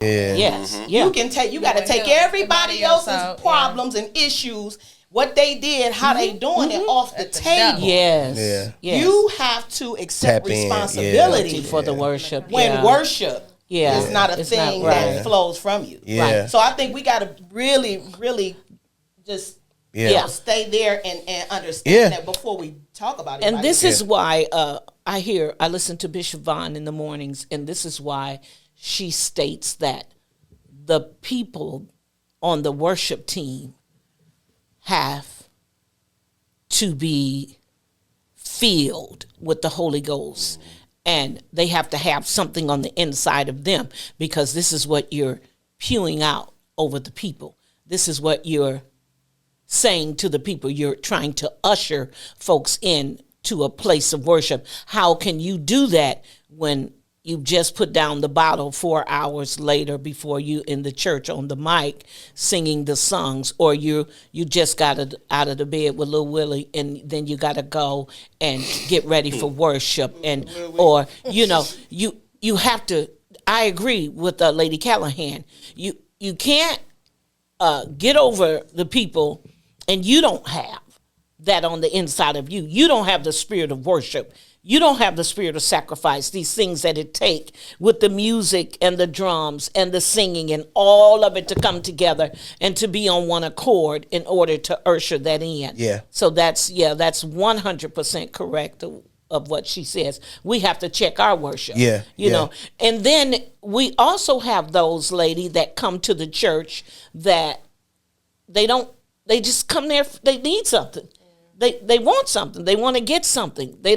Yeah. Yes. Mm-hmm. Yeah. You got to take everybody else's problems and issues, what they did, how they doing it off the table. Yes. Yeah. Yes. You have to accept Tap in, responsibility for the worship. when worship Yeah. is not a It's thing not right. that flows from you. Yeah. So I think we got to really, really just stay there and understand that before we talk about it. And this is why I listen to Bishop Vaughn in the mornings, and this is why she states that the people on the worship team have to be filled with the Holy Ghost, and they have to have something on the inside of them, because this is what you're spewing out over the people. This is what you're saying to the people. You're trying to usher folks in to a place of worship. How can you do that when you just put down the bottle 4 hours later before you in the church on the mic singing the songs, or you just got out of the bed with Lil Willie and then you got to go and get ready for worship, and or you have to. I agree with Lady Callahan. You can't get over the people, and you don't have that on the inside of you. You don't have the spirit of worship. You don't have the spirit of sacrifice, these things that it take with the music and the drums and the singing and all of it to come together and to be on one accord in order to usher that in. Yeah. So that's 100% correct of what she says. We have to check our worship. Yeah. You know. And then we also have those, lady, that come to the church that they just come there, they need something. They want something. They want to get something. They're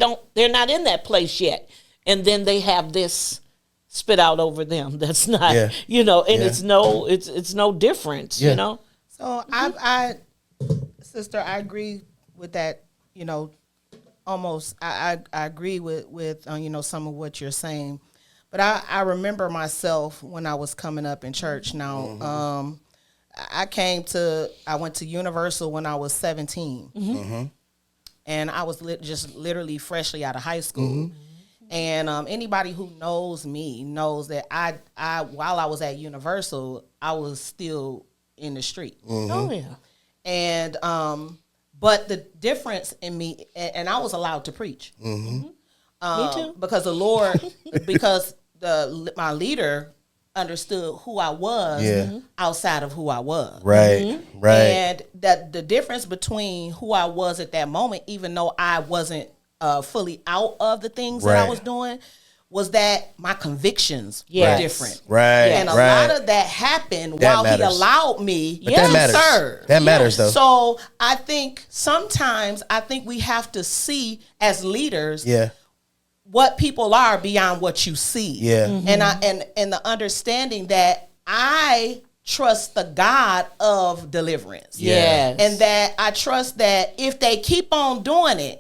not in that place yet. And then they have this spit out over them. That's not, and it's no difference, So I sister, I agree with that, almost I agree with some of what you're saying. But I remember myself when I was coming up in church. Now, I went to Universal when I was 17. Mm-hmm. And I was just literally freshly out of high school. Mm-hmm. And anybody who knows me knows that I while I was at Universal, I was still in the street. Mm-hmm. Oh, yeah. And but the difference in me, and I was allowed to preach. Mm-hmm. Me too. Because the Lord, because my leader understood who I was outside of who I was. Right, right. And that the difference between who I was at that moment, even though I wasn't fully out of the things that I was doing, was that my convictions were different. Right. And a lot of that happened while he allowed me to serve. That matters though. So I think sometimes we have to see as leaders what people are beyond what you see. Yeah. Mm-hmm. And the understanding that I trust the God of deliverance. Yes. And that I trust that if they keep on doing it,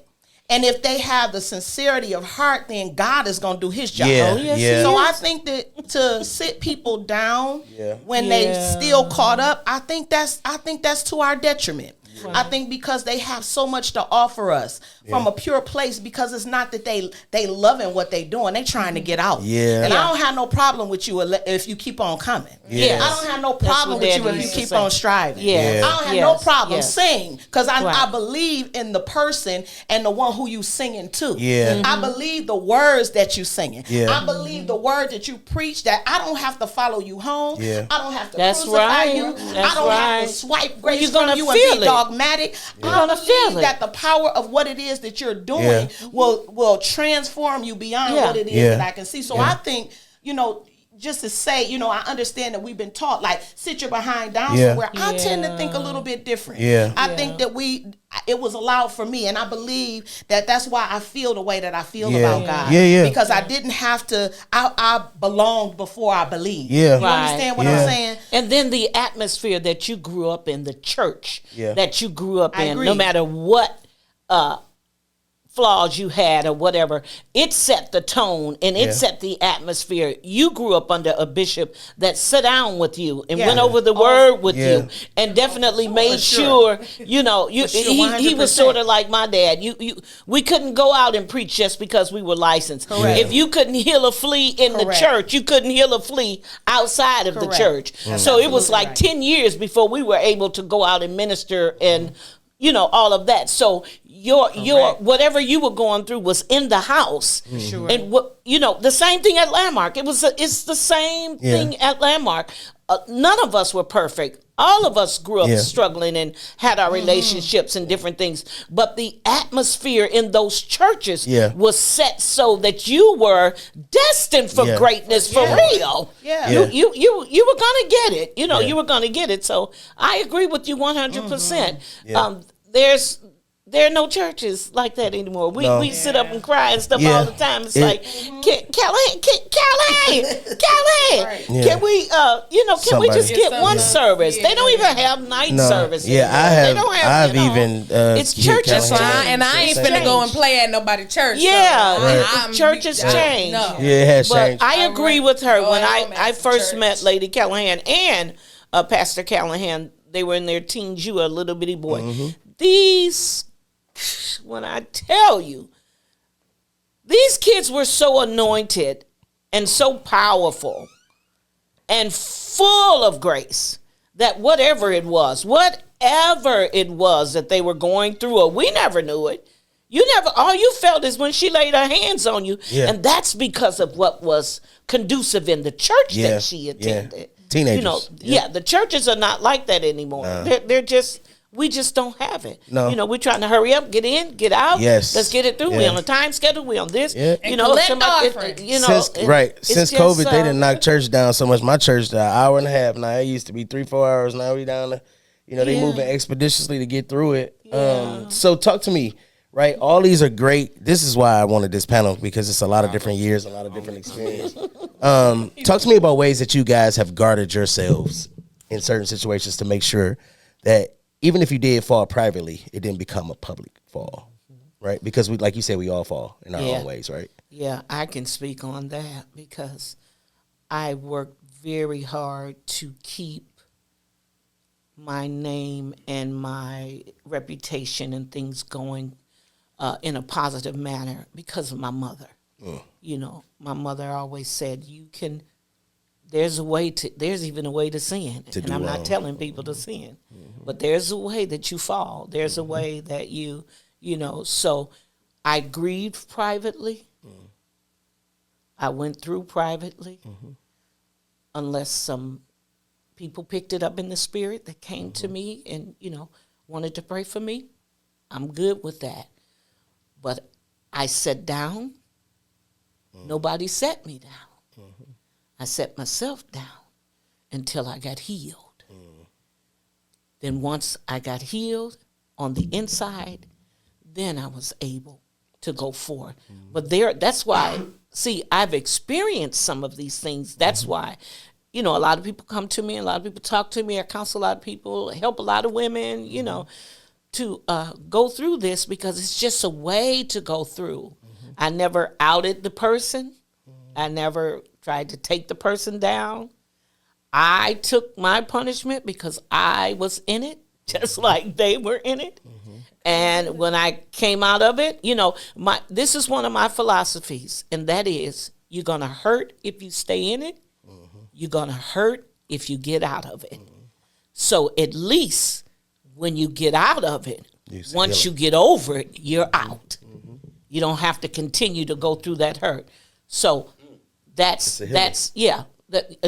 and if they have the sincerity of heart, then God is going to do his job. Yeah. Oh, yes, So I think that to sit people down when they still caught up, I think that's to our detriment. Right. I think because they have so much to offer us from a pure place, because it's not that they loving what they doing, they trying to get out. Yeah. And I don't have no problem with you if you keep on coming. Yes. I don't have no problem with you if you keep on striving. Yes. I don't have no problem sing, because I believe in the person and the one who you singing to. Yeah. I believe the words that you singing. Yeah. I believe the word that you preach, that I don't have to follow you home. Yeah. I don't have to That's crucify right. you. That's I don't have right. to swipe Well, grace you're from gonna you and feel be it. dogmatic. You're I gonna feel believe it. that the power of what it is that you're doing will transform you beyond what it is that I can see. So I think, just to say, I understand that we've been taught, like, sit your behind down somewhere. I tend to think a little bit different. I think that it was allowed for me, and I believe that that's why I feel the way that I feel about God. Because I didn't have to, I belonged before I believed. You understand what I'm saying? And then the atmosphere that you grew up in, the church that you grew up in, agree. no matter what flaws you had or whatever, it set the tone and it set the atmosphere. You grew up under a bishop that sat down with you and went over the word with you and definitely made sure, you know, he was sort of like my dad. We couldn't go out and preach just because we were licensed. If you couldn't heal a flea in the church, you couldn't heal a flea outside of the church. So it was like 10 years before we were able to go out and minister and, you know, all of that. So your whatever you were going through was in the house. Sure. And what, you know, the same thing at Landmark. It's the same thing at Landmark. None of us were perfect. All of us grew up struggling and had our relationships and different things. But the atmosphere in those churches was set so that you were destined for greatness for real. Yeah. You were gonna get it. You know, you were gonna get it. So I agree with you 100%. There are no churches like that anymore. We sit up and cry and stuff all the time. It's like, Callahan, can we, can we just get one service? They don't even have night services. Yeah, I've even. It's churches, and I ain't finna go and play at nobody church. Yeah, church has changed. Yeah, it has changed. But I agree with her. When I first met Lady Callahan and Pastor Callahan, they were in their teens. You were a little bitty boy. These, when I tell you, these kids were so anointed and so powerful and full of grace that whatever it was that they were going through, or we never knew it. All you felt is when she laid her hands on you. Yeah. And that's because of what was conducive in the church that she attended. Yeah. Teenagers. You know, the churches are not like that anymore. They're just, we just don't have it. No. You know, we're trying to hurry up, get in, get out. Yes. Let's get it through. We're on a time schedule. We're on this. Yeah. You know, somebody, since COVID, they didn't knock church down so much. My church, an hour and a half. Now it used to be 3-4 hours. Now we down to, they moving expeditiously to get through it. Yeah. So talk to me. Right, all these are great. This is why I wanted this panel, because it's a lot of different years, a lot of different experience. Talk to me about ways that you guys have guarded yourselves in certain situations to make sure that even if you did fall privately, it didn't become a public fall, right? Because we, like you said, we all fall in our own ways, right? Yeah, I can speak on that because I worked very hard to keep my name and my reputation and things going in a positive manner because of my mother. You know, my mother always said, there's even a way to sin. And I'm not telling people to sin, but there's a way that you fall. There's a way that so I grieved privately. I went through privately, unless some people picked it up in the spirit that came to me and, wanted to pray for me. I'm good with that. But I sat down. Nobody set me down. I set myself down until I got healed. Then once I got healed on the inside, then I was able to go forth. But that's why, see, I've experienced some of these things. That's why, a lot of people come to me, a lot of people talk to me, I counsel a lot of people, help a lot of women, to go through this because it's just a way to go through. I never outed the person. I never tried to take the person down. I took my punishment because I was in it, just like they were in it. And when I came out of it, this is one of my philosophies, and that is, you're going to hurt if you stay in it. You're going to hurt if you get out of it. So at least when you get out of it, once you get over it, you're out. You don't have to continue to go through that hurt. So at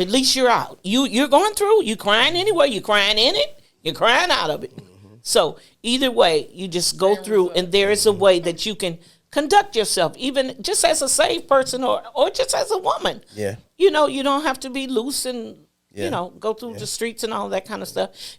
least you're out. You're going through, you're crying anyway, you're crying in it, you're crying out of it. So either way, you just go through, and there is a way that you can conduct yourself, even just as a saved person or just as a woman. Yeah. You don't have to be loose and, go through the streets and all that kind of stuff.